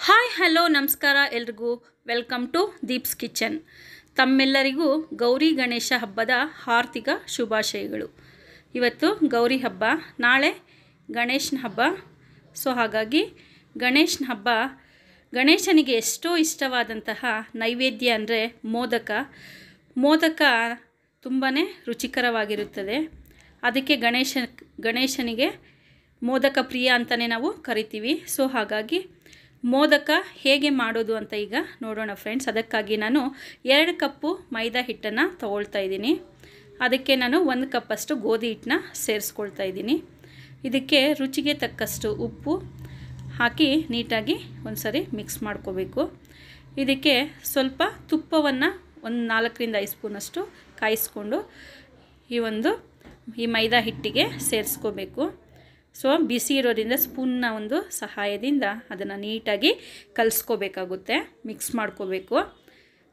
Hi hello ನಮಸ್ಕಾರ ಎಲ್ರಿಗೂ welcome to Deep's kitchen. ತಮ್ಮೆಲ್ಲರಿಗೂ ಗೌರಿ ಗಣೇಶ ಹಬ್ಬದ ಆರ್ಥಿಕ ಶುಭಾಶಯಗಳು. ಇವತ್ತು ಗೌರಿ ಹಬ್ಬ, ನಾಳೆ ಗಣೇಶನ ಹಬ್ಬ. ಸೊ ಹಾಗಾಗಿ ಗಣೇಶನ ಹಬ್ಬ, ಗಣೇಶನಿಗೆ ಎಷ್ಟೋ ಇಷ್ಟವಾದಂತಹ ನೈವೇದ್ಯ ಅಂದರೆ ಮೋದಕ ತುಂಬಾ ರುಚಿಕರವಾಗಿರುತ್ತದೆ. ಅದಕ್ಕೆ ಗಣೇಶನಿಗೆ ಮೋದಕ ಪ್ರಿಯ ಅಂತಲೇ ನಾವು ಕರಿತೀವಿ. ಸೊ ಹಾಗಾಗಿ ಮೋದಕ ಹೇಗೆ ಮಾಡೋದು ಅಂತ ಈಗ ನೋಡೋಣ ಫ್ರೆಂಡ್ಸ್. ಅದಕ್ಕಾಗಿ ನಾನು 2 ಕಪ್ಪು ಮೈದಾ ಹಿಟ್ಟನ್ನು ತಗೊಳ್ತಾ ಇದ್ದೀನಿ. ಅದಕ್ಕೆ ನಾನು 1 ಕಪ್ಪಷ್ಟು ಗೋಧಿ ಹಿಟ್ಟನ್ನ ಸೇರಿಸ್ಕೊಳ್ತಾ ಇದ್ದೀನಿ. ಇದಕ್ಕೆ ರುಚಿಗೆ ತಕ್ಕಷ್ಟು ಉಪ್ಪು ಹಾಕಿ ನೀಟಾಗಿ ಒಂದು ಸರಿ ಮಿಕ್ಸ್ ಮಾಡ್ಕೋಬೇಕು. ಇದಕ್ಕೆ ಸ್ವಲ್ಪ ತುಪ್ಪವನ್ನು ಒಂದು 4ರಿಂದ 5 ಸ್ಪೂನಷ್ಟು ಕಾಯಿಸ್ಕೊಂಡು ಈ ಮೈದಾ ಹಿಟ್ಟಿಗೆ ಸೇರಿಸ್ಕೋಬೇಕು. ಸೊ ಬಿಸಿ ಇರೋದ್ರಿಂದ ಸ್ಪೂನ್ನ ಒಂದು ಸಹಾಯದಿಂದ ಅದನ್ನು ನೀಟಾಗಿ ಕಲಿಸ್ಕೋಬೇಕಾಗುತ್ತೆ, ಮಿಕ್ಸ್ ಮಾಡ್ಕೋಬೇಕು.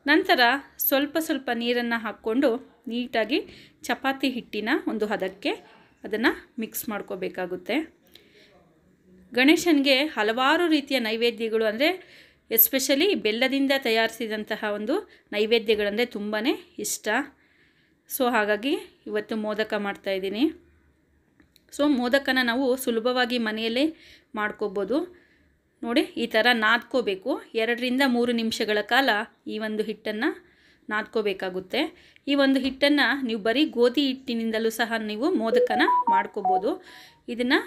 ನಂತರ ಸ್ವಲ್ಪ ನೀರನ್ನು ಹಾಕ್ಕೊಂಡು ನೀಟಾಗಿ ಚಪಾತಿ ಹಿಟ್ಟಿನ ಒಂದು ಹದಕ್ಕೆ ಅದನ್ನು ಮಿಕ್ಸ್ ಮಾಡ್ಕೋಬೇಕಾಗುತ್ತೆ. ಗಣೇಶನಿಗೆ ಹಲವಾರು ರೀತಿಯ ನೈವೇದ್ಯಗಳು ಅಂದರೆ ಎಸ್ಪೆಷಲಿ ಬೆಲ್ಲದಿಂದ ತಯಾರಿಸಿದಂತಹ ಒಂದು ನೈವೇದ್ಯಗಳಂದರೆ ತುಂಬಾ ಇಷ್ಟ. ಸೊ ಹಾಗಾಗಿ ಇವತ್ತು ಮೋದಕ ಮಾಡ್ತಾಯಿದ್ದೀನಿ. ಸೊ ಮೋದಕನ ನಾವು ಸುಲಭವಾಗಿ ಮನೆಯಲ್ಲೇ ಮಾಡ್ಕೋಬೋದು. ನೋಡಿ, ಈ ಥರ ನಾದ್ಕೋಬೇಕು. 2ರಿಂದ 3 ನಿಮಿಷಗಳ ಕಾಲ ಈ ಒಂದು ಹಿಟ್ಟನ್ನು ನಾದ್ಕೋಬೇಕಾಗುತ್ತೆ. ಈ ಒಂದು ಹಿಟ್ಟನ್ನು ನೀವು ಬರೀ ಗೋಧಿ ಹಿಟ್ಟಿನಿಂದಲೂ ಸಹ ನೀವು ಮೋದಕನ ಮಾಡ್ಕೋಬೋದು. ಇದನ್ನು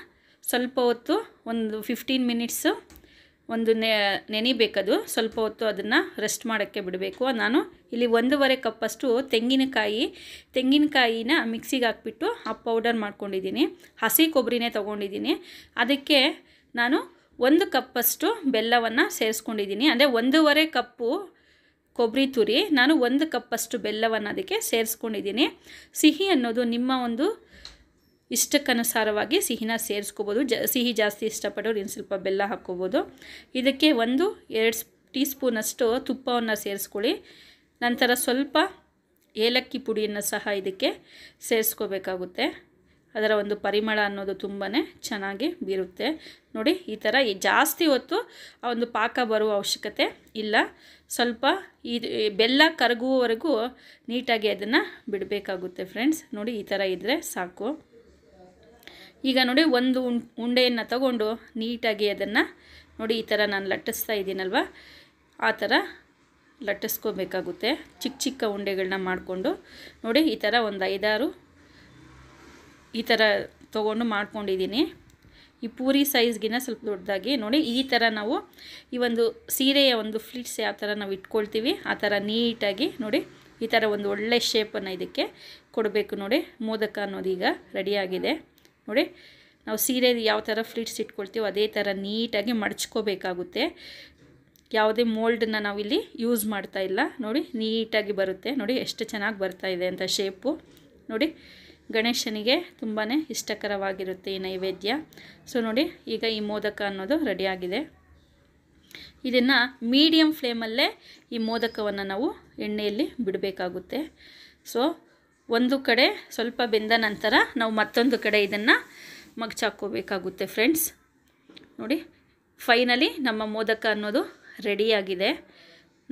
ಸ್ವಲ್ಪ ಹೊತ್ತು ಒಂದು 15 ಮಿನಿಟ್ಸು ನೆನಿಬೇಕದು. ಸ್ವಲ್ಪ ಹೊತ್ತು ಅದನ್ನು ರೆಸ್ಟ್ ಮಾಡೋಕ್ಕೆ ಬಿಡಬೇಕು. ನಾನು ಇಲ್ಲಿ 1.5 ಕಪ್ಪಷ್ಟು ತೆಂಗಿನಕಾಯಿನ ಮಿಕ್ಸಿಗೆ ಹಾಕ್ಬಿಟ್ಟು ಆ ಪೌಡರ್ ಮಾಡ್ಕೊಂಡಿದ್ದೀನಿ. ಹಸಿ ಕೊಬ್ಬರಿನೇ ತೊಗೊಂಡಿದ್ದೀನಿ. ಅದಕ್ಕೆ ನಾನು 1 ಕಪ್ಪಷ್ಟು ಬೆಲ್ಲವನ್ನು ಸೇರಿಸ್ಕೊಂಡಿದ್ದೀನಿ. ಅಂದರೆ 1.5 ಕಪ್ಪು ಕೊಬ್ಬರಿ ತುರಿ, ನಾನು 1 ಕಪ್ಪಷ್ಟು ಬೆಲ್ಲವನ್ನು ಅದಕ್ಕೆ ಸೇರಿಸ್ಕೊಂಡಿದ್ದೀನಿ. ಸಿಹಿ ಅನ್ನೋದು ನಿಮ್ಮ ಒಂದು ಇಷ್ಟಕ್ಕನುಸಾರವಾಗಿ ಸಿಹಿನ ಸೇರಿಸ್ಕೋಬೋದು. ಸಿಹಿ ಜಾಸ್ತಿ ಇಷ್ಟಪಡೋರು ಇನ್ನು ಸ್ವಲ್ಪ ಬೆಲ್ಲ ಹಾಕ್ಕೋಬೋದು. ಇದಕ್ಕೆ 1-2 ಟೀ ಸ್ಪೂನಷ್ಟು ತುಪ್ಪವನ್ನು ಸೇರಿಸ್ಕೊಳ್ಳಿ. ನಂತರ ಸ್ವಲ್ಪ ಏಲಕ್ಕಿ ಪುಡಿಯನ್ನು ಸಹ ಇದಕ್ಕೆ ಸೇರಿಸ್ಕೋಬೇಕಾಗುತ್ತೆ. ಅದರ ಒಂದು ಪರಿಮಳ ಅನ್ನೋದು ತುಂಬಾ ಚೆನ್ನಾಗಿ ಬೀರುತ್ತೆ. ನೋಡಿ, ಈ ಥರ ಜಾಸ್ತಿ ಹೊತ್ತು ಆ ಒಂದು ಪಾಕ ಬರುವ ಅವಶ್ಯಕತೆ ಇಲ್ಲ. ಸ್ವಲ್ಪ ಬೆಲ್ಲ ಕರಗುವವರೆಗೂ ನೀಟಾಗಿ ಅದನ್ನು ಬಿಡಬೇಕಾಗುತ್ತೆ ಫ್ರೆಂಡ್ಸ್. ನೋಡಿ, ಈ ಥರ ಇದ್ದರೆ ಸಾಕು. ಈಗ ನೋಡಿ, ಒಂದು ಉಂಡೆಯನ್ನು ತಗೊಂಡು ನೀಟಾಗಿ ಅದನ್ನು ನೋಡಿ ಈ ಥರ ನಾನು ಲಟ್ಟಿಸ್ತಾ ಇದ್ದೀನಲ್ವ, ಆ ಥರ ಲಟ್ಟಿಸ್ಕೋಬೇಕಾಗುತ್ತೆ. ಚಿಕ್ಕ ಉಂಡೆಗಳನ್ನ ಮಾಡಿಕೊಂಡು ನೋಡಿ ಈ ಥರ ಒಂದು 5-6 ಈ ಥರ ತೊಗೊಂಡು ಮಾಡ್ಕೊಂಡಿದ್ದೀನಿ. ಈ ಪೂರಿ ಸೈಜ್ಗಿನ ಸ್ವಲ್ಪ ದೊಡ್ಡದಾಗಿ ನೋಡಿ ಈ ಥರ ನಾವು ಈ ಒಂದು ಸೀರೆಯ ಒಂದು ಫ್ಲಿಟ್ಸ್ ಯಾವ ಥರ ನಾವು ಇಟ್ಕೊಳ್ತೀವಿ ಆ ಥರ ನೀಟಾಗಿ ನೋಡಿ ಈ ಥರ ಒಂದು ಒಳ್ಳೆ ಶೇಪನ್ನು ಇದಕ್ಕೆ ಕೊಡಬೇಕು. ನೋಡಿ, ಮೋದಕ ಅನ್ನೋದು ಈಗ ರೆಡಿಯಾಗಿದೆ. ನೋಡಿ, ನಾವು ಸೀರೆ ಯಾವ ಥರ ಫ್ಲಿಟ್ಸ್ ಇಟ್ಕೊಳ್ತೀವೋ ಅದೇ ಥರ ನೀಟಾಗಿ ಮಡಚ್ಕೋಬೇಕಾಗುತ್ತೆ. ಯಾವುದೇ ಮೋಲ್ಡನ್ನ ನಾವಿಲ್ಲಿ ಯೂಸ್ ಮಾಡ್ತಾ ಇಲ್ಲ. ನೋಡಿ, ನೀಟಾಗಿ ಬರುತ್ತೆ. ನೋಡಿ ಎಷ್ಟು ಚೆನ್ನಾಗಿ ಬರ್ತಾ ಇದೆ ಅಂತ ಶೇಪು. ನೋಡಿ, ಗಣೇಶನಿಗೆ ತುಂಬಾ ಇಷ್ಟಕರವಾಗಿರುತ್ತೆ ಈ ನೈವೇದ್ಯ. ಸೊ ನೋಡಿ, ಈಗ ಈ ಮೋದಕ ಅನ್ನೋದು ರೆಡಿಯಾಗಿದೆ. ಇದನ್ನು ಮೀಡಿಯಮ್ ಫ್ಲೇಮಲ್ಲೇ ಈ ಮೋದಕವನ್ನು ನಾವು ಎಣ್ಣೆಯಲ್ಲಿ ಬಿಡಬೇಕಾಗುತ್ತೆ. ಸೊ ಒಂದು ಕಡೆ ಸ್ವಲ್ಪ ಬೆಂದ ನಂತರ ನಾವು ಮತ್ತೊಂದು ಕಡೆ ಇದನ್ನು ಮಗ್ಚಾಕೋಬೇಕಾಗುತ್ತೆ ಫ್ರೆಂಡ್ಸ್. ನೋಡಿ, ಫೈನಲಿ ನಮ್ಮ ಮೋದಕ ಅನ್ನೋದು ರೆಡಿಯಾಗಿದೆ.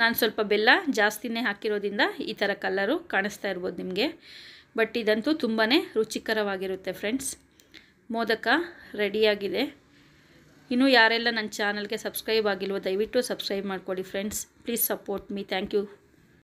ನಾನು ಸ್ವಲ್ಪ ಬೆಲ್ಲ ಜಾಸ್ತಿನೇ ಹಾಕಿರೋದ್ರಿಂದ ಈ ಥರ ಕಲರು ಕಾಣಿಸ್ತಾ ಇರ್ಬೋದು ನಿಮಗೆ. ಬಟ್ ಇದಂತೂ ತುಂಬಾ ರುಚಿಕರವಾಗಿರುತ್ತೆ ಫ್ರೆಂಡ್ಸ್. ಮೋದಕ ರೆಡಿಯಾಗಿದೆ. ಇನ್ನೂ ಯಾರೆಲ್ಲ ನನ್ನ ಚಾನಲ್ಗೆ ಸಬ್ಸ್ಕ್ರೈಬ್ ಆಗಿಲ್ವೋ ದಯವಿಟ್ಟು ಸಬ್ಸ್ಕ್ರೈಬ್ ಮಾಡ್ಕೊಳ್ಳಿ friends. Please support me. Thank you.